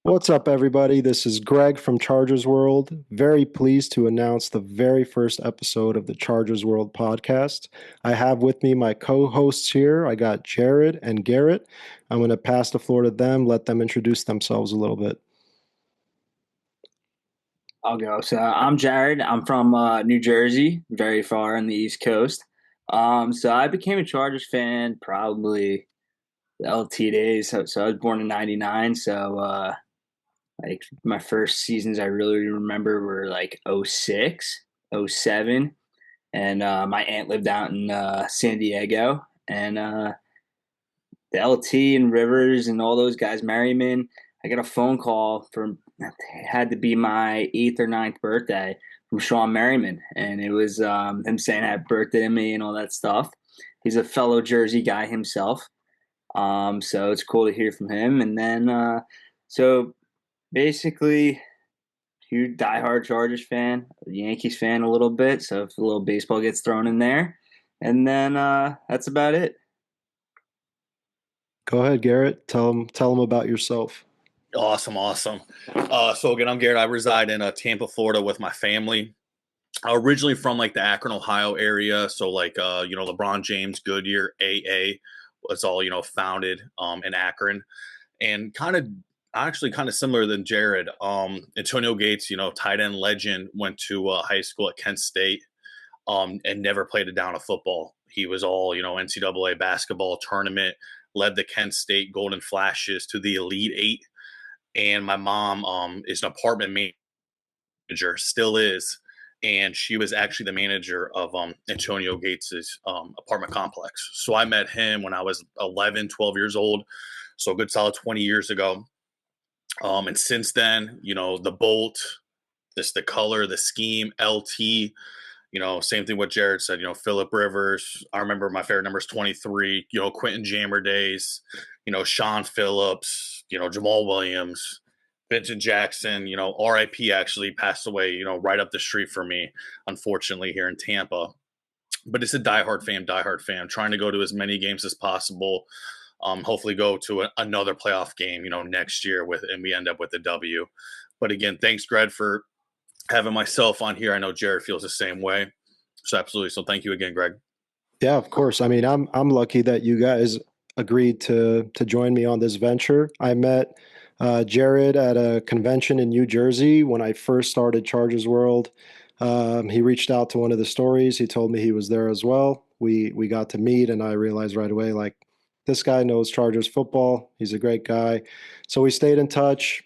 What's up, everybody? This is Greg from ChargersWorld. Very pleased to announce the very first episode of the ChargersWorld podcast. I have with me my co-hosts here. I got Jared and Garrett. I'm going to pass the floor to them, let them introduce themselves a little bit. I'll go. So I'm Jared. I'm from New Jersey, very far on the East Coast. So I became a Chargers fan probably the LT days. So I was born in '99. So like my first seasons I really remember were like '06, '07, and my aunt lived out in San Diego, and the LT and Rivers and all those guys, Merriman. I got a phone call from it had to be my eighth or ninth birthday from Sean Merriman, and it was him saying happy birthday to me and all that stuff. He's a fellow Jersey guy himself, so it's cool to hear from him. And then so basically, huge diehard Chargers fan, Yankees fan a little bit. So if a little baseball gets thrown in there, and then that's about it. Go ahead, Garrett. Tell them about yourself. Awesome, awesome. So again, I'm Garrett. I reside in Tampa, Florida, with my family. Originally from like the Akron, Ohio area. So like LeBron James, Goodyear, AA was all founded in Akron, and kind of similar than Jared. Antonio Gates, tight end legend, went to high school at Kent State, and never played a down of football. He was all NCAA basketball tournament, led the Kent State Golden Flashes to the Elite Eight, and my mom is an apartment manager, still is, and she was actually the manager of Antonio Gates's apartment complex. So I met him when I was 11, 12 years old, so a good solid 20 years ago. And since then, the Bolt, the color, the scheme, LT, same thing what Jared said, Phillip Rivers. I remember my favorite number is 23, Quentin Jammer days, Sean Phillips, Jamal Williams, Vincent Jackson, RIP actually passed away, right up the street for me, unfortunately, here in Tampa. But it's a diehard fan, trying to go to as many games as possible. Hopefully go to another playoff game, next year and we end up with a W. But again, thanks, Greg, for having myself on here. I know Jared feels the same way. So absolutely. So thank you again, Greg. Yeah, of course. I mean, I'm lucky that you guys agreed to join me on this venture. I met Jared at a convention in New Jersey when I first started Chargers World. He reached out to one of the stories. He told me he was there as well. We got to meet, and I realized right away, like, this guy knows Chargers football. He's a great guy. So we stayed in touch.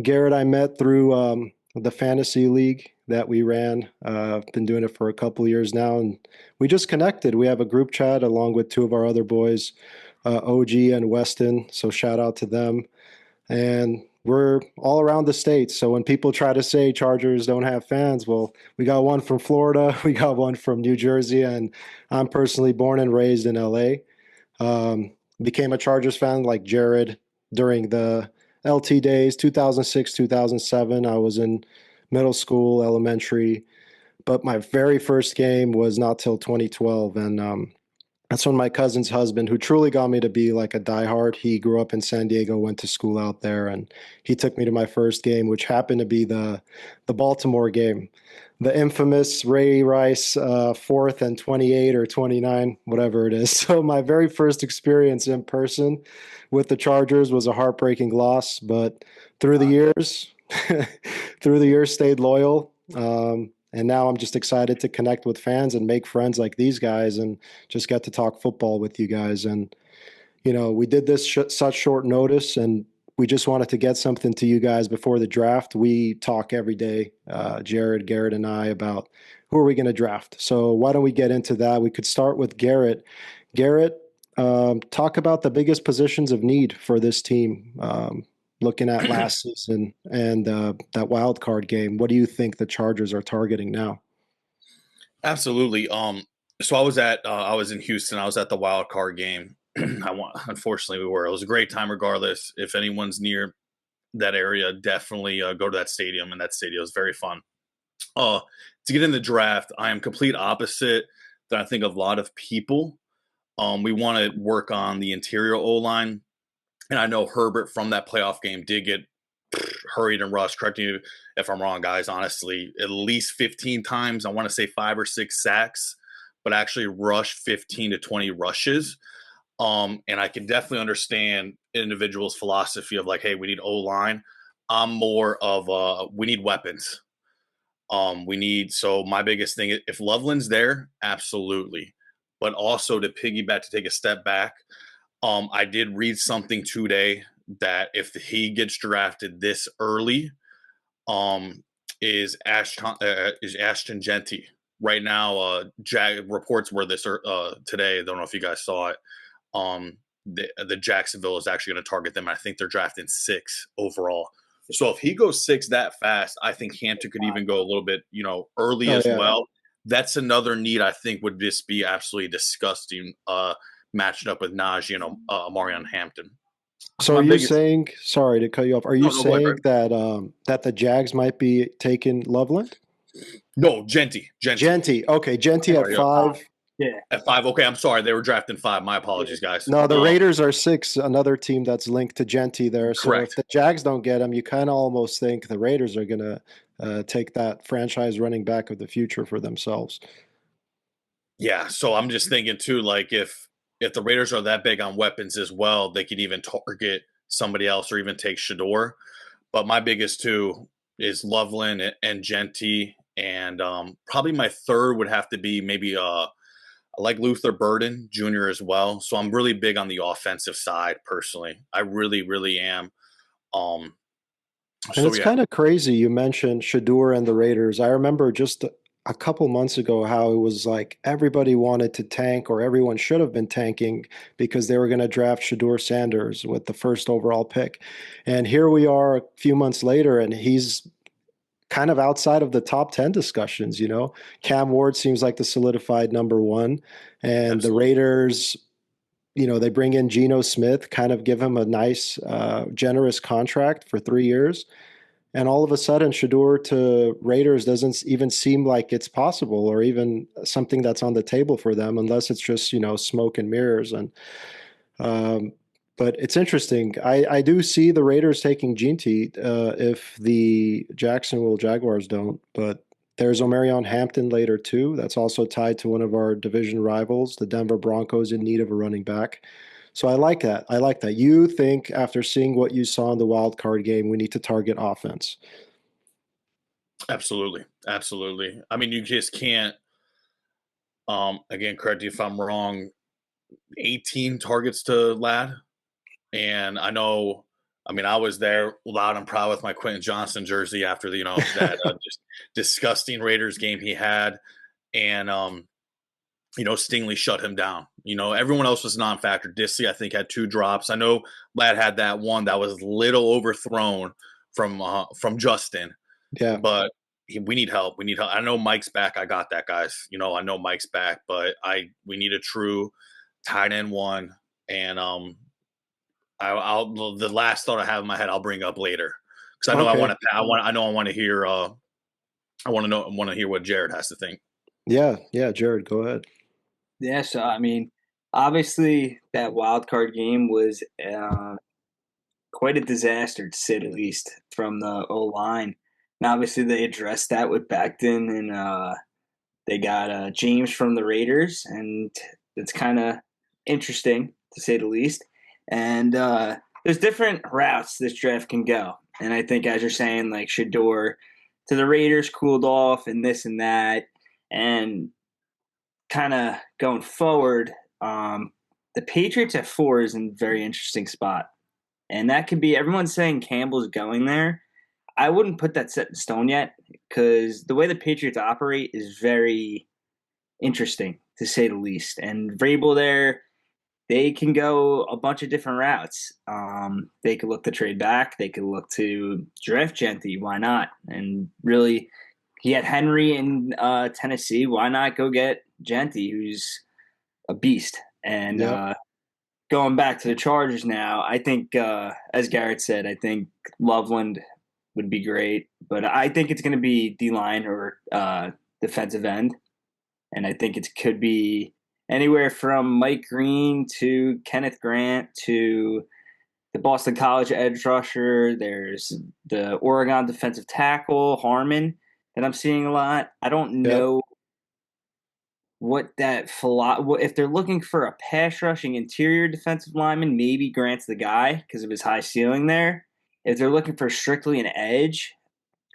Garrett, I met through the fantasy league that we ran. Been doing it for a couple of years now, and we just connected. We have a group chat along with two of our other boys, OG and Weston. So shout out to them. And we're all around the states. So when people try to say Chargers don't have fans, well, we got one from Florida, we got one from New Jersey, and I'm personally born and raised in LA. Became a Chargers fan like Jared during the LT days, 2006, 2007. I was in middle school, elementary, but my very first game was not till 2012. And that's when my cousin's husband, who truly got me to be like a diehard, he grew up in San Diego, went to school out there, and he took me to my first game, which happened to be the Baltimore game, the infamous Ray Rice 4th and 28 or 29, whatever it is. So my very first experience in person with the Chargers was a heartbreaking loss, but through the years, stayed loyal. And now I'm just excited to connect with fans and make friends like these guys and just get to talk football with you guys. And, we did this such short notice, and we just wanted to get something to you guys before the draft. We talk every day, Jared, Garrett, and I, about who are we going to draft. So why don't we get into that? We could start with Garrett. Garrett, talk about the biggest positions of need for this team. Looking at last season and that wild card game, what do you think the Chargers are targeting now? Absolutely. So I was in Houston. I was at the wild card game. Unfortunately, we were. It was a great time, regardless. If anyone's near that area, definitely go to that stadium. And that stadium is very fun. To get in the draft, I am complete opposite than I think a lot of people. We want to work on the interior O line, and I know Herbert from that playoff game did get hurried and rushed. Correct me if I'm wrong, guys. Honestly, at least 15 times. I want to say 5 or 6 sacks, but actually rushed 15 to 20 rushes. And I can definitely understand individuals' philosophy of like, hey, we need O line. I'm more of we need weapons. We need so my biggest thing if Loveland's there, absolutely. But also to piggyback to take a step back, I did read something today that if he gets drafted this early, um, is Ashton Genty right now? Reports were this today. I don't know if you guys saw it. The Jacksonville is actually going to target them. I think they're drafting 6 overall. So if he goes 6 that fast, I think Hampton could even go a little bit, early Oh as yeah. well. That's another need I think would just be absolutely disgusting. Matching up with Najee and Amarion Hampton. So My are you biggest saying, sorry to cut you off, are you no, go ahead, saying Greg. that that the Jags might be taking Loveland? No, Genty. Genty. Okay, Genty at Sorry, yeah. 5. Yeah. At 5. Okay, I'm sorry. They were drafting 5. My apologies, guys. No, the Raiders are 6, another team that's linked to Genty there. So if Correct. the Jags don't get him, you kind of almost think the Raiders are going to take that franchise running back of the future for themselves. Yeah, so I'm just thinking too, like if the Raiders are that big on weapons as well, they could even target somebody else or even take Shador. But my biggest two is Loveland and Genty, and probably my third would have to be maybe I like Luther Burden Jr. as well. So I'm really big on the offensive side personally. I really, really am. Um, And so it's yeah, kind of crazy you mentioned Shador and the Raiders. I remember just a couple months ago how it was like everybody wanted to tank, or everyone should have been tanking because they were going to draft Shador Sanders with the first overall pick. And here we are a few months later, and he's kind of outside of the top 10 discussions, you know. Cam Ward seems like the solidified number one, and the absolutely. Raiders, you know, they bring in Geno Smith, kind of give him a nice, generous contract for 3 years. And all of a sudden, Shador to Raiders doesn't even seem like it's possible, or even something that's on the table for them, unless it's just, you know, smoke and mirrors. And um, but it's interesting. I do see the Raiders taking Ginty if the Jacksonville Jaguars don't. But there's Omarion Hampton later too. That's also tied to one of our division rivals, the Denver Broncos, in need of a running back. So I like that. I like that. You think after seeing what you saw in the wild card game, we need to target offense. Absolutely. Absolutely. I mean, you just can't again, correct me if I'm wrong, 18 targets to Lad. And I know, I mean, I was there loud and proud with my Quentin Johnson jersey after the, that just disgusting Raiders game he had. And Stingley shut him down. Everyone else was non-factor. Dissy, I think, had 2 drops. I know Lad had that one that was little overthrown from Justin, Yeah. but we need help. We need help. I know Mike's back. I got that, guys. I know Mike's back, but we need a true tight end one. And I'll the last thought I have in my head I'll bring up later because I know Okay. I want to hear I want to hear what Jared has to think. Yeah. Yeah. Jared, go ahead. Yeah, so I mean, obviously that wild card game was quite a disaster to say the least from the O line. And obviously they addressed that with Becton, and they got James from the Raiders, and it's kind of interesting to say the least. And there's different routes this draft can go, and I think as you're saying, like Shador to the Raiders cooled off, and this and that, and kind of going forward, the Patriots at 4 is in a very interesting spot. And that could be everyone's saying Campbell's going there. I wouldn't put that set in stone yet because the way the Patriots operate is very interesting to say the least. And Vrabel there, they can go a bunch of different routes. They could look to trade back. They could look to draft Genty. Why not? And really, he had Henry in Tennessee. Why not go get Genty, who's a beast? And Yep. Going back to the Chargers now, I think, as Garrett said, I think Loveland would be great, but I think it's going to be D-line or defensive end, and I think it could be anywhere from Mike Green to Kenneth Grant to the Boston College edge rusher. There's the Oregon defensive tackle, Harmon, that I'm seeing a lot. I don't Yep. know if they're looking for a pass rushing interior defensive lineman, maybe Grant's the guy because of his high ceiling there. If they're looking for strictly an edge,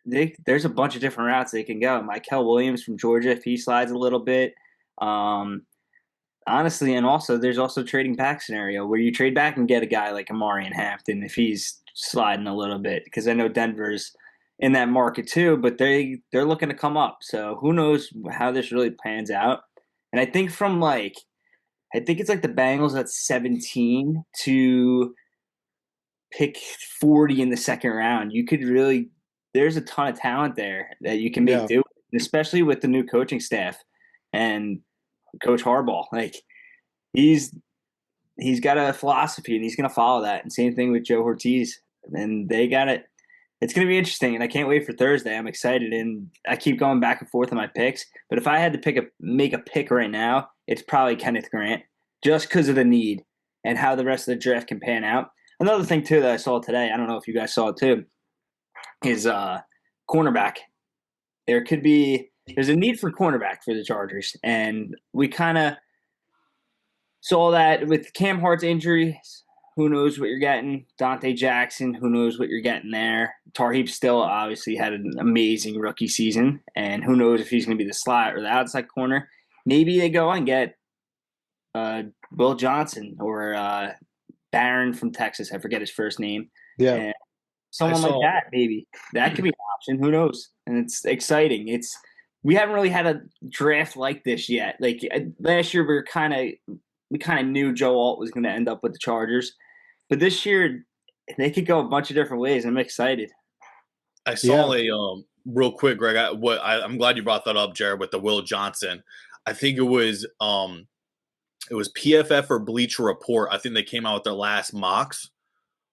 there's a bunch of different routes they can go. Michael Williams from Georgia, if he slides a little bit. Honestly, and also there's also trading back scenario where you trade back and get a guy like Amarian Hampton if he's sliding a little bit, because I know Denver's in that market too, but they're looking to come up. So who knows how this really pans out. And I think I think it's like the Bengals at 17 to pick 40 in the second round. There's a ton of talent there that you can make Yeah. do, especially with the new coaching staff and Coach Harbaugh. Like he's got a philosophy and he's going to follow that. And same thing with Joe Ortiz. And they got it. It's going to be interesting, and I can't wait for Thursday. I'm excited, and I keep going back and forth on my picks. But if I had to make a pick right now, it's probably Kenneth Grant, just because of the need and how the rest of the draft can pan out. Another thing too that I saw today, I don't know if you guys saw it too, is cornerback. There's a need for cornerback for the Chargers, and we kind of saw that with Cam Hart's injury. Who knows what you're getting? Dante Jackson, who knows what you're getting there? Tarheeb still obviously had an amazing rookie season, and who knows if he's going to be the slot or the outside corner. Maybe they go and get Will Johnson or Barron from Texas. I forget his first name. Yeah. And someone like that, maybe. That could be an option. Who knows? And it's exciting. We haven't really had a draft like this yet. Like last year, we kind of knew Joe Alt was going to end up with the Chargers. But this year, they could go a bunch of different ways. I'm excited. I saw real quick, Greg. I'm glad you brought that up, Jared, with the Will Johnson. I think it was PFF or Bleacher Report. I think they came out with their last mocks.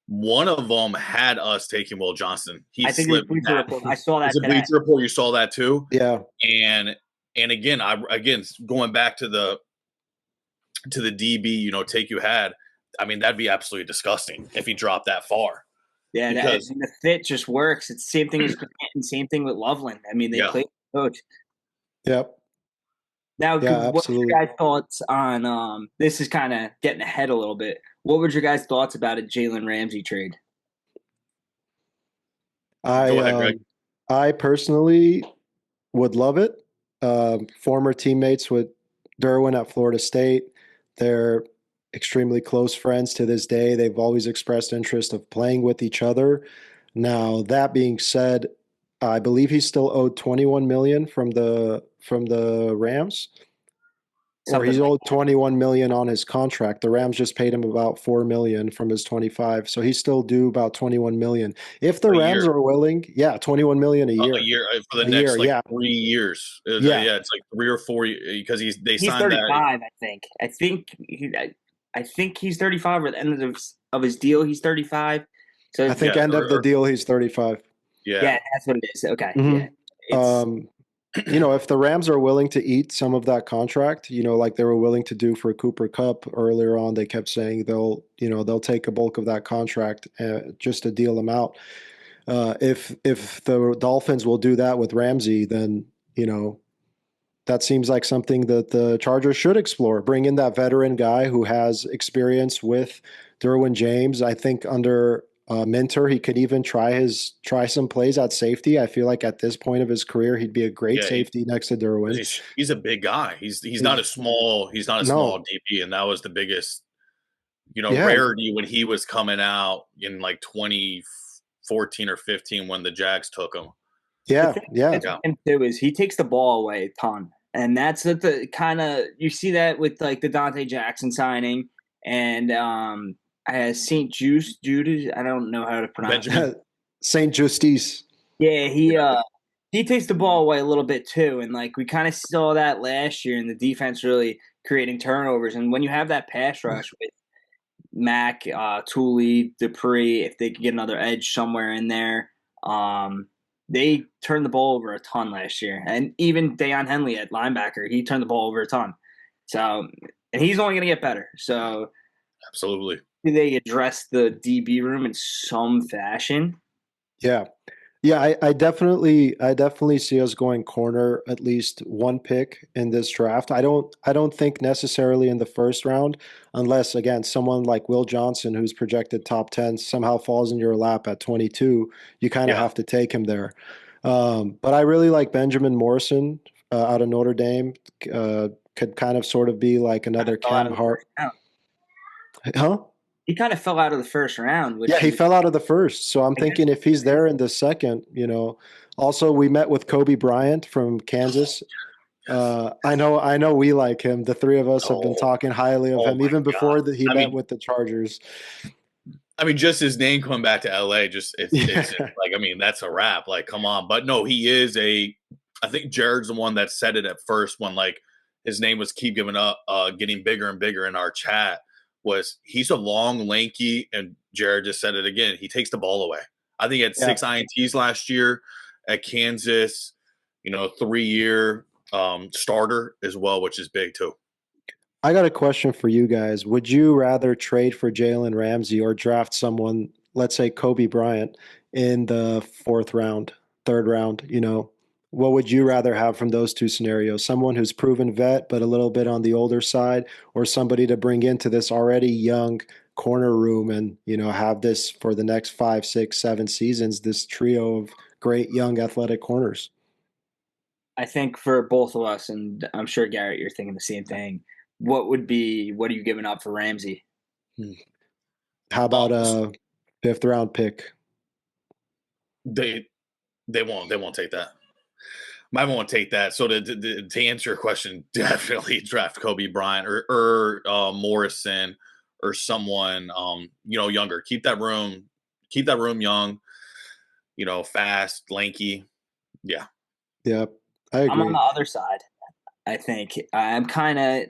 One of them had us taking Will Johnson. I think it was Bleacher Report. I saw that. Is it Bleacher Report? You saw that too? Yeah. And again, going back to the DB, take you had. I mean, that'd be absolutely disgusting if he dropped that far. Yeah, because the fit just works. It's the same thing as Grant and same thing with Loveland. I mean, they played coach. Yep. Now, what's your guys' thoughts on this is kind of getting ahead a little bit. What were your guys' thoughts about a Jalen Ramsey trade? Go ahead, Greg. I personally would love it. Former teammates with Derwin at Florida State. They're extremely close friends to this day. They've always expressed interest of playing with each other. Now, that being said, I believe he's still owed $21 million from the Rams. Or he's owed $21 million on his contract. The Rams just paid him about $4 million from his 25, so he's still due about $21 million. If the Rams are willing, $21 million a year. A year for the next 3 years. It's like 3 or 4 because he's 35, that. I think he's 35 at the end of his deal. He's 35. So I think end of the deal he's 35. Yeah, that's what it is. Okay. Mm-hmm. Yeah. If the Rams are willing to eat some of that contract, like they were willing to do for Cooper Kupp earlier on, they kept saying they'll take a bulk of that contract just to deal him out. If the Dolphins will do that with Ramsey, then, that seems like something that the Chargers should explore. Bring in that veteran guy who has experience with Derwin James. I think under Minter, he could even try some plays at safety. I feel like at this point of his career, he'd be a great safety next to Derwin. He's a big guy. He's not a small DP, and that was the biggest rarity when he was coming out in like 2014 or 15 when the Jags took him. Yeah. Him too is he takes the ball away a ton, and that's the kind of you see that with like the Dante Jackson signing and St. Judas. I don't know how to pronounce it. St. Justice. Yeah, he takes the ball away a little bit too, and like we kind of saw that last year in the defense really creating turnovers. And when you have that pass rush with Mack, Tooley, Dupree, if they could get another edge somewhere in there, they turned the ball over a ton last year. And even Deion Henley at linebacker, he turned the ball over a ton. So, and he's only going to get better. So, absolutely. they address the DB room in some fashion. Yeah. Yeah, I definitely see us going corner at least one pick in this draft. I don't think necessarily in the first round, unless again someone like Will Johnson, who's projected top 10, somehow falls in your lap at 22. You kind of Yeah. have to take him there. But I really like Benjamin Morrison out of Notre Dame. Could kind of sort of be like Kind of another fell out Cam of the Hart. first round. Huh? He kind of fell out of the first round, Yeah, which he is, fell out of the first. So I'm I guess, thinking if he's there in the second, you know. Also, we met with Kobe Bryant from Kansas. Yes. I know we like him. The three of us have been Oh, talking highly of oh him my even God. before that he I met mean, with the Chargers. just his name coming back to LA, just it's Yeah. like, I mean, that's a wrap. Like, come on. But no, he is a. I think Jared's the one that said it at first when like his name was keep giving up, getting bigger and bigger in our chat. Was he's a long, lanky, and Jared just said it again. He takes the ball away. I think he had Yeah. 6 INTs last year at Kansas. 3-year starter as well, which is big too. I got a question for you guys. Would you rather trade for Jalen Ramsey or draft someone, let's say Kobe Bryant, in the fourth round, third round? What would you rather have from those two scenarios? Someone who's proven vet, but a little bit on the older side, or somebody to bring into this already young corner room and, have this for the next 5, 6, 7 seasons, this trio of great young athletic corners? I think for both of us, and I'm sure Garrett, you're thinking the same thing. What are you giving up for Ramsey? Hmm. How Um, about a fifth round pick? they they won't take that. I won't take that. So to answer your question, definitely draft Kobe Bryant or Morrison or someone younger. Keep that room young. Fast, lanky. Yeah, Yeah, I I'm on agree. the other side. I think I'm kind of,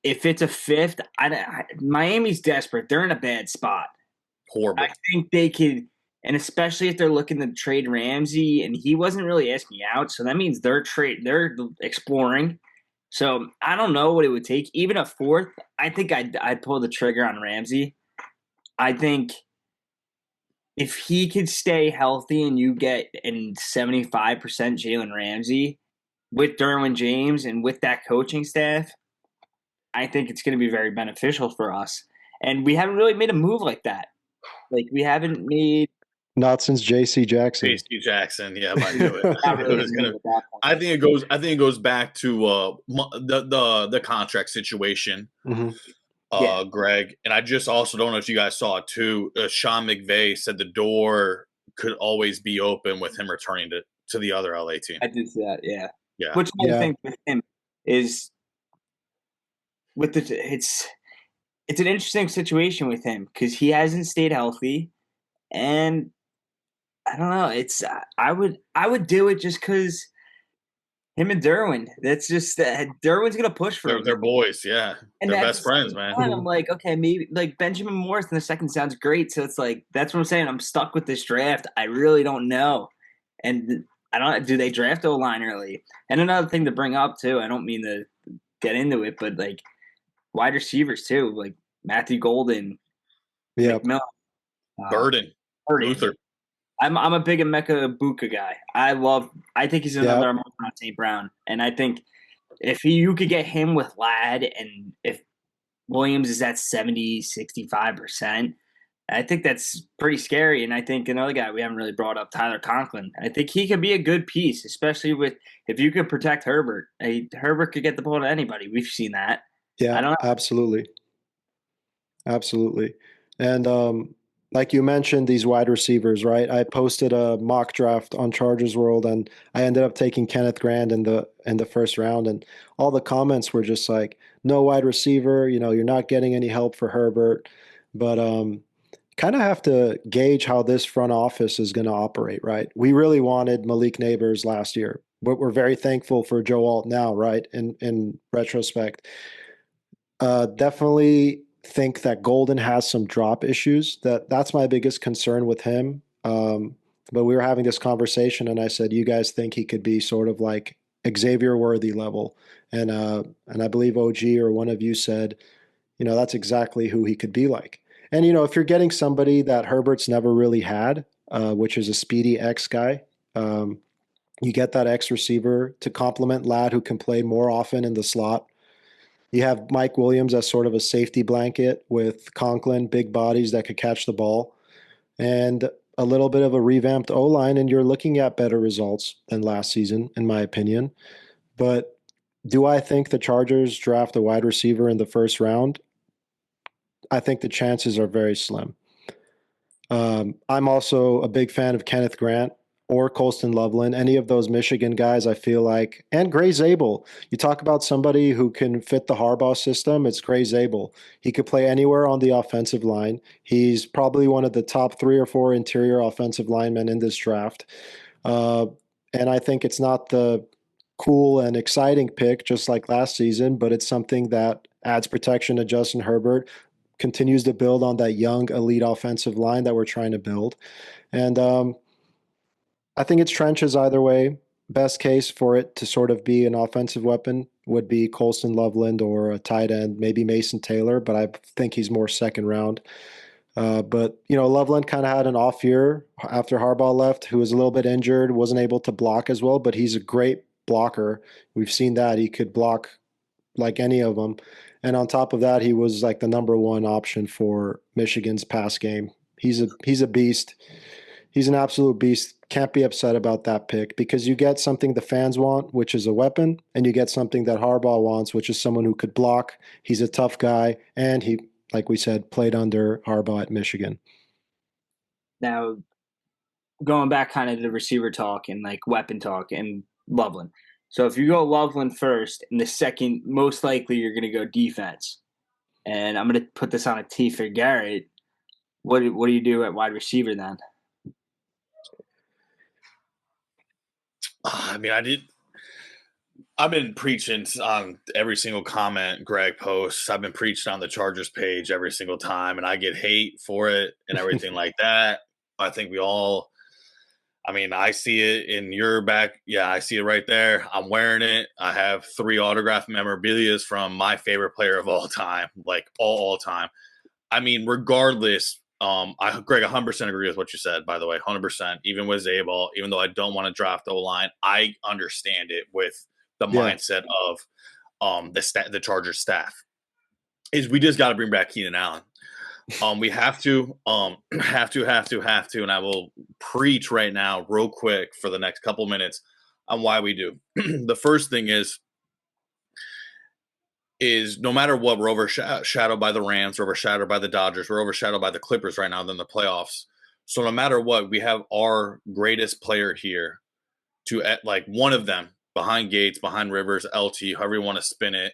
if it's a fifth, Miami's desperate. They're in a bad spot. I horrible. think they could, and especially if they're looking to trade Ramsey, and he wasn't really asking out, so that means they're exploring. So I don't know what it would take. Even a fourth, I think I'd pull the trigger on Ramsey. I think if he could stay healthy and you get in 75% Jalen Ramsey with Derwin James and with that coaching staff, I think it's going to be very beneficial for us. And we haven't really made a move like that. Like we haven't made Not since J.C. Jackson. J.C. Jackson. Yeah, I knew it. I not knew it really a was gonna. move at that point. I think it goes. I think it goes back to the contract situation, Hmm. Yeah, Greg. And I just also don't know if you guys saw it too. Sean McVay said the door could always be open with him returning to the other LA team. I did see that. Yeah, Yeah, which another Yeah. thing with him is with the it's an interesting situation with him because he hasn't stayed healthy, and I don't know. I would do it just because him and Derwin. That's just Derwin's gonna push for him. they're boys. Yeah, And they're at the best friends, same man. time, I'm Mhm. like, okay, maybe like Benjamin Morris in the second sounds great. So it's like that's what I'm saying. I'm stuck with this draft. I really don't know. And I don't do they draft O line early? And another thing to bring up too, I don't mean to get into it, but like wide receivers too, like Matthew Golden, Yeah. McMillan, uh, Burden, Burden. Luther. I'm a big Emeka Buka guy. I think he's Yeah. another Amon St. Brown. And I think if you could get him with Ladd and if Williams is at 70, 65%. I think that's pretty scary. And I think another guy we haven't really brought up, Tyler Conklin. I think he could be a good piece, especially with if you could protect Herbert. Herbert could get the ball to anybody. We've seen that. I Yeah. don't know. Absolutely. Absolutely. And like you mentioned, these wide receivers, right? I posted a mock draft on ChargersWorld, and I ended up taking Kenneth Grand in the first round, and all the comments were just like, "No wide receiver. You're not getting any help for Herbert." But kind of have to gauge how this front office is going to operate, right? We really wanted Malik Neighbors last year, but we're very thankful for Joe Alt now, right? In retrospect. Definitely think that Golden has some drop issues. That's my biggest concern with him. But we were having this conversation, and I said, "You guys think he could be sort of like Xavier Worthy level?" And I believe OG or one of you said, that's exactly who he could be like. And, if you're getting somebody that Herbert's never really had, which is a speedy X guy, um, you get that X receiver to complement Ladd, who can play more often in the slot. You have Mike Williams as sort of a safety blanket with Conklin, big bodies that could catch the ball, and a little bit of a revamped O line, and you're looking at better results than last season, in my opinion. But do I think the Chargers draft a wide receiver in the first round? I think the chances are very slim. I'm also a big fan of Kenneth Grant or Colston Loveland, any of those Michigan guys, I feel like, and Gray Zabel. You talk about somebody who can fit the Harbaugh system, it's Gray Zabel. He could play anywhere on the offensive line. He's probably one of the top 3 or 4 interior offensive linemen in this draft. Uh, and I think it's not the cool and exciting pick, just like last season, but it's something that adds protection to Justin Herbert, continues to build on that young elite offensive line that we're trying to build. And I think it's trenches either way. Best case for it to sort of be an offensive weapon would be Colston Loveland or a tight end, maybe Mason Taylor, but I think he's more second round. But Loveland kind of had an off year after Harbaugh left, who was a little bit injured, wasn't able to block as well, but he's a great blocker. We've seen that he could block like any of them. And on top of that, he was like the number one option for Michigan's pass game. He's a beast. He's an absolute beast. Can't be upset about that pick because you get something the fans want, which is a weapon, and you get something that Harbaugh wants, which is someone who could block. He's a tough guy, and he, like we said, played under Harbaugh at Michigan. Now, going back kind of to the receiver talk and like weapon talk and Loveland. So if you go Loveland first, in the second, most likely you're going to go defense. And I'm going to put this on a T for Garrett. What do you do at wide receiver then? I mean, I've been preaching on every single comment Greg posts. I've been preaching on the Chargers page every single time, and I get hate for it and everything like that. I think we all, I mean, I see it in your back. Yeah, I see it right there. I'm wearing it. I have 3 autographed memorabilias from my favorite player of all time, like all time. I mean, regardless, Greg, 100% agree with what you said, by the way, 100%. Even with Zabel, even though I don't want to draft O-line, I understand it with the Yeah. mindset of the Chargers staff. Is we just got to bring back Keenan Allen. We have to, have to, and I will preach right now, real quick, for the next couple minutes on why we do. The first thing is no matter what, we're overshadowed by the Rams, we're overshadowed by the Dodgers, we're overshadowed by the Clippers right now in the playoffs. So no matter what, we have our greatest player here to like one of them behind Gates, behind Rivers, LT, however you want to spin it.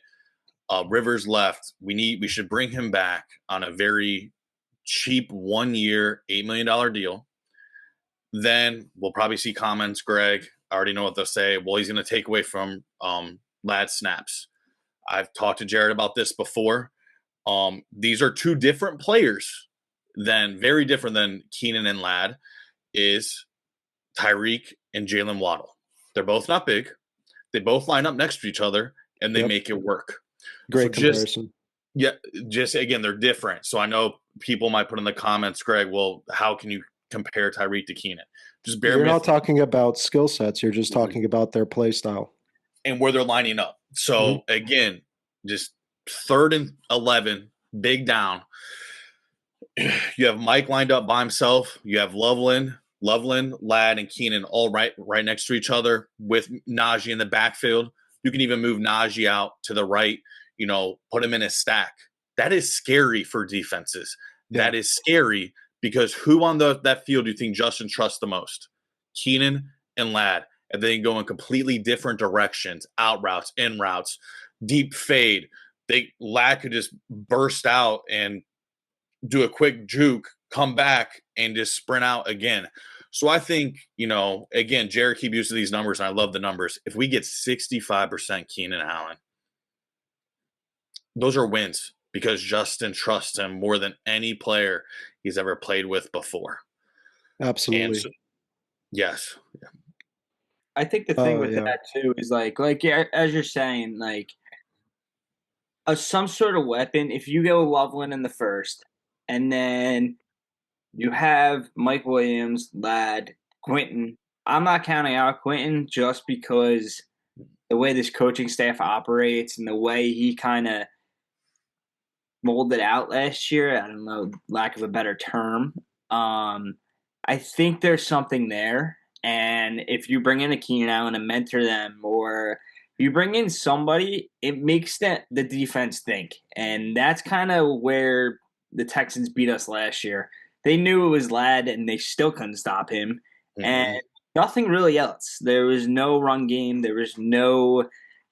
Rivers left. We should bring him back on a very cheap 1-year, $8 million deal. Then we'll probably see comments, Greg. I already know what they'll say. Well, he's going to take away from Ladd snaps. I've talked to Jared about this before. These are 2 different players, very different than Keenan and Ladd, is Tyreek and Jalen Waddle. They're both not big. They both line up next to each other, and they make it work. Great comparison. Just again, they're different. So I know people might put in the comments, Greg, well, how can you compare Tyreek to Keenan? Just You're not talking about skill sets. You're just talking about their play style. And where they're lining up. So again, just 3rd and 11, big down. You have Mike lined up by himself. You have Loveland, Ladd, and Keenan all right next to each other with Najee in the backfield. You can even move Najee out to the right, put him in a stack. That is scary for defenses. Yeah. That is scary because who on that field do you think Justin trusts the most? Keenan and Ladd. And they go in completely different directions, out routes, in routes, deep fade. Ladd could just burst out and do a quick juke, come back, and just sprint out again. So I think, again, Jared keep using these numbers, and I love the numbers. If we get 65% Keenan Allen, those are wins because Justin trusts him more than any player he's ever played with before. Absolutely. So, yes. Yeah. I think the thing with that too is like as you're saying, like some sort of weapon. If you go Loveland in the first, and then you have Mike Williams, Ladd, Quentin. I'm not counting out Quentin just because the way this coaching staff operates and the way he kind of molded out last year. I don't know, lack of a better term. I think there's something there. And if you bring in a Keenan Allen and mentor them, or if you bring in somebody, it makes the defense think. And that's kind of where the Texans beat us last year. They knew it was Ladd, and they still couldn't stop him. And nothing really else. There was no run game. There was no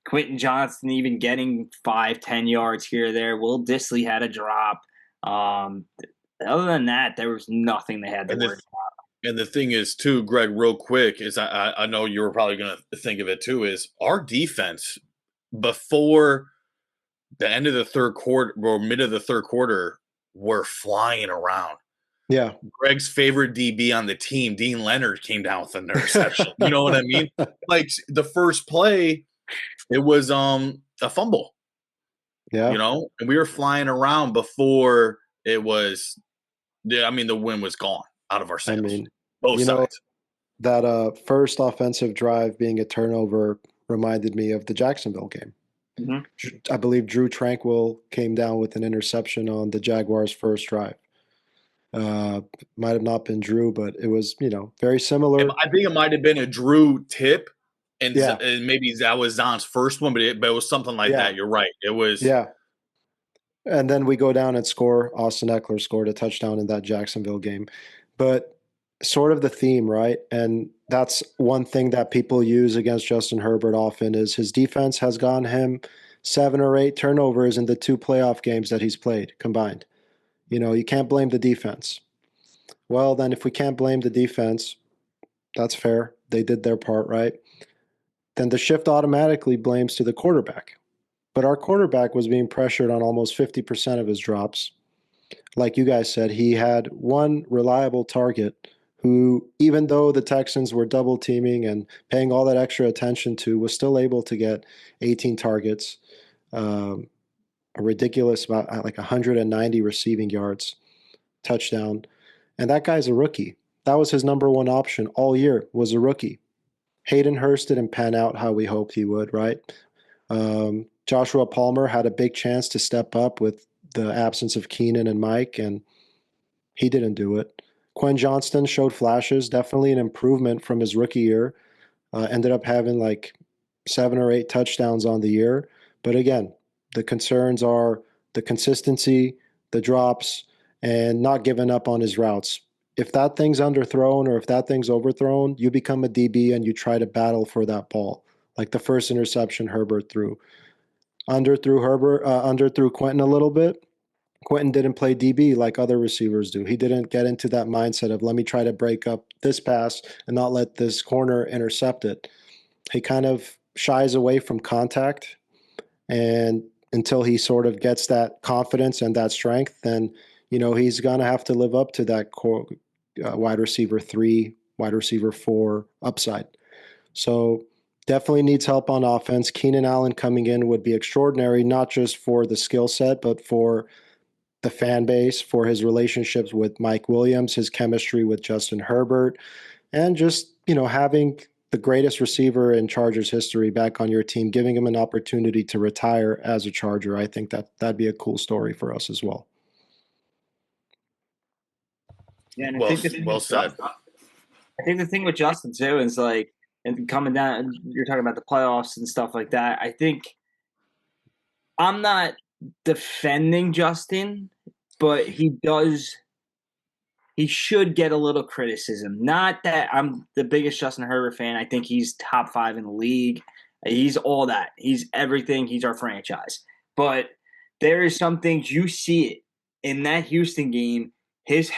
Quentin Johnston even getting 5-10 yards here or there. Will Disley had a drop. Other than that, there was nothing they had to worry about. And the thing is, too, Greg, real quick, is I know you were probably going to think of it, too, is our defense before the end of the third quarter or mid of the third quarter were flying around. Yeah. Greg's favorite DB on the team, Dean Leonard, came down with an interception. You know what I mean? Like the first play, it was a fumble. Yeah. You know, and we were flying around before it was. I mean, the win was gone out of our sails. I mean, both sides. That first offensive drive being a turnover reminded me of the Jacksonville game. Mm-hmm. I believe Drew Tranquil came down with an interception on the Jaguars' first drive. Might have not been Drew, but it was, very similar. I think it might have been a Drew tip, and Yeah. maybe that was Zon's first one, but it was something like that. You're right. It was. Yeah. And then we go down and score. Austin Eckler scored a touchdown in that Jacksonville game. But sort of the theme, right? And that's one thing that people use against Justin Herbert often is his defense has gotten him 7 or 8 turnovers in the 2 playoff games that he's played combined. You can't blame the defense. Well, then if we can't blame the defense, that's fair. They did their part, right? Then the shift automatically blames to the quarterback. But our quarterback was being pressured on almost 50% of his drops. Like you guys said, he had one reliable target who, even though the Texans were double teaming and paying all that extra attention to, was still able to get 18 targets, a ridiculous about like 190 receiving yards, touchdown. And that guy's a rookie. That was his number one option all year, was a rookie. Hayden Hurst didn't pan out how we hoped he would, right? Joshua Palmer had a big chance to step up with the absence of Keenan and Mike, and he didn't do it. Quinn Johnston showed flashes, definitely an improvement from his rookie year. Ended up having like 7 or 8 touchdowns on the year. But again, the concerns are the consistency, the drops, and not giving up on his routes. If that thing's underthrown or if that thing's overthrown, you become a DB and you try to battle for that ball. Like the first interception Herbert threw. Underthrew Quentin a little bit. Quentin didn't play DB like other receivers do. He didn't get into that mindset of let me try to break up this pass and not let this corner intercept it. He kind of shies away from contact, and until he sort of gets that confidence and that strength, then he's gonna have to live up to that wide receiver 3, wide receiver 4 upside. So definitely needs help on offense. Keenan Allen coming in would be extraordinary, not just for the skill set, but for the fan base, for his relationships with Mike Williams, his chemistry with Justin Herbert, and just, having the greatest receiver in Chargers history back on your team, giving him an opportunity to retire as a Charger. I think that'd be a cool story for us as well. Yeah, and well said. I think the thing with Justin too is like, and coming down, you're talking about the playoffs and stuff like that. I think I'm not defending Justin, but he should get a little criticism. Not that I'm the biggest Justin Herbert fan. I think he's top 5 in the league. He's all that. He's everything. He's our franchise. But there is some things you see it in that Houston game. His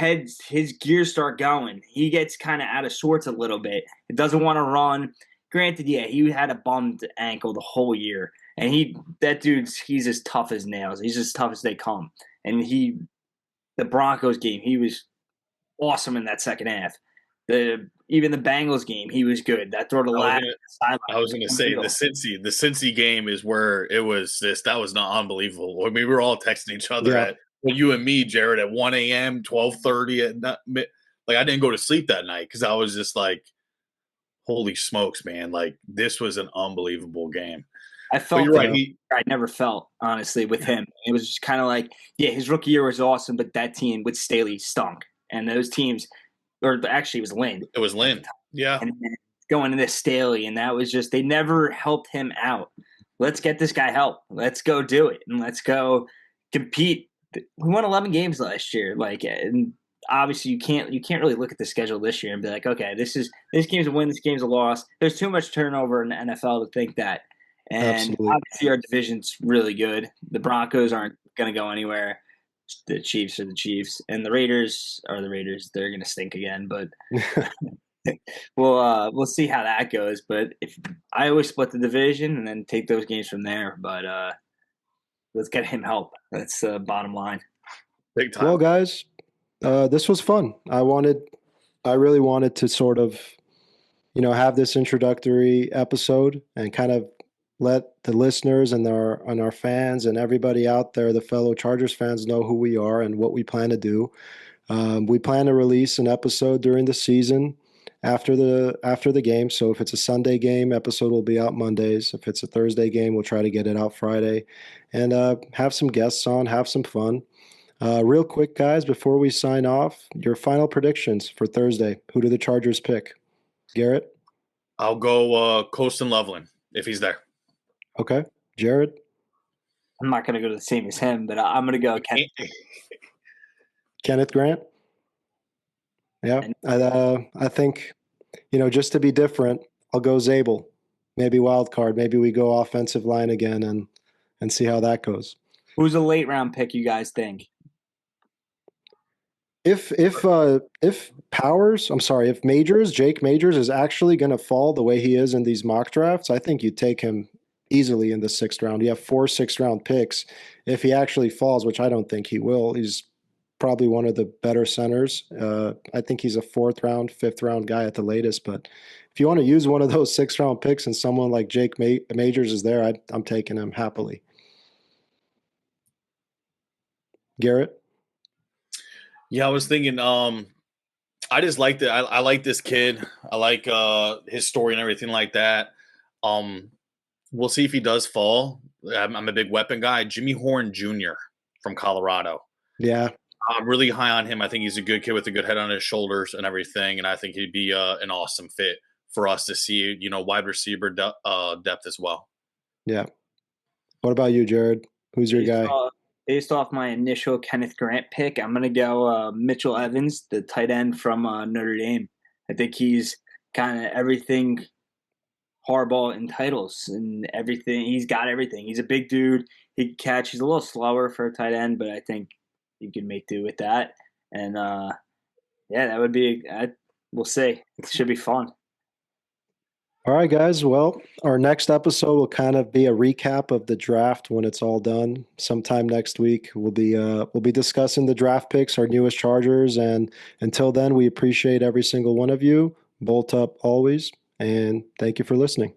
gears start going. He gets kind of out of sorts a little bit. He doesn't want to run. Granted, yeah, he had a bummed ankle the whole year. And he's as tough as nails. He's as tough as they come. And the Broncos game, he was awesome in that second half. Even the Bengals game, he was good. That throw to last. I was going to say the Cincy game is where it was that was not unbelievable. I mean, we were all texting each other at well, you and me, Jared, at 1 a.m., 12:30 at night. Like I didn't go to sleep that night because I was just like, holy smokes, man! Like this was an unbelievable game. I But felt you're right. the I never felt honestly with him. It was just kind of like, yeah, his rookie year was awesome, but that team with Staley stunk, and those teams, or actually, it was Lynn It was at the Lynn. time, Yeah, and then going into Staley, and that was just they never helped him out. Let's get this guy help. Let's go do it, and let's go compete. We won 11 games last year, like, and obviously you can't really look at the schedule this year and be like, okay, this game's a win, this game's a loss. There's too much turnover in the NFL to think that. And Absolutely. obviously, our division's really good. The Broncos aren't going to go anywhere. The Chiefs are the Chiefs, and the Raiders are the Raiders. They're going to stink again, but we'll see how that goes. But if I always split the division and then take those games from there, but let's get him help. That's the bottom line. big time. Well, guys, this was fun. I really wanted to sort of, have this introductory episode and kind of let the listeners and our fans and everybody out there, the fellow Chargers fans, know who we are and what we plan to do. We plan to release an episode during the season after the game. So if it's a Sunday game, episode will be out Mondays. If it's a Thursday game, we'll try to get it out Friday, and have some guests on, have some fun. Real quick, guys, before we sign off, your final predictions for Thursday. Who do the Chargers pick? Garrett? I'll go Colston Loveland if he's there. Okay. Jared? I'm not going to go the same as him, but I'm going to go Ken. Kenneth Grant? Yeah. I think, just to be different, I'll go Zabel. Maybe wild card. Maybe we go offensive line again and see how that goes. Who's a late round pick, you guys think? If Jake Majors is actually going to fall the way he is in these mock drafts, I think you take him easily in the 6th round. You have 4 6th-round picks. If he actually falls, which I don't think he will, he's probably one of the better centers. I think he's a 4th round, 5th round guy at the latest. But if you want to use one of those 6th-round picks and someone like Jake Majors is there, I'm taking him happily. Garrett? Yeah, I was thinking. I just like that. I like this kid. I like his story and everything like that. We'll see if he does fall. I'm a big weapon guy. Jimmy Horn Jr. from Colorado. Yeah. I'm really high on him. I think he's a good kid with a good head on his shoulders and everything, and I think he'd be an awesome fit for us to see. Wide receiver depth as well. Yeah. What about you, Jared? Who's your guy? Based off my initial Kenneth Grant pick, I'm going to go Mitchell Evans, the tight end from Notre Dame. I think he's kind of everything Harbaugh entitles and everything. He's got everything. He's a big dude. He can catch. He's a little slower for a tight end, but I think you can make do with that. And, that would be we'll see. It should be fun. All right, guys. Well, our next episode will kind of be a recap of the draft when it's all done. Sometime next week, we'll be discussing the draft picks, our newest Chargers, and until then, we appreciate every single one of you. Bolt up always, and thank you for listening.